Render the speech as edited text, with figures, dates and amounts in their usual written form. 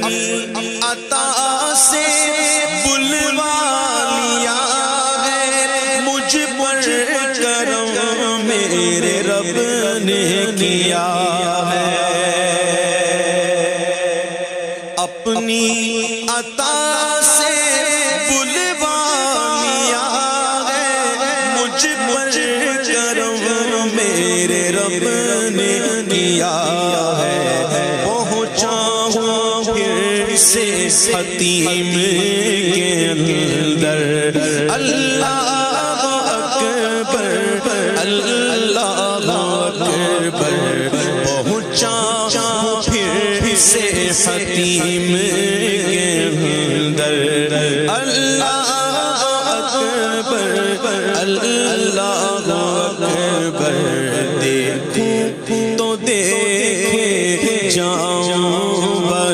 اپنی عطا سے بلوا لیا ہے، مجھ پر کرم میرے رب نے کیا ہے۔ اپنی عطا سے بلوا لیا ہے، مجھ پر کرم میرے رب نے کیا ہے۔ پہنچا ہوں پھر سے حتیم کے اندر، اللہ اکبر اللہ اکبر۔ پہنچا ہوں پھر سے حتیم کے اندر،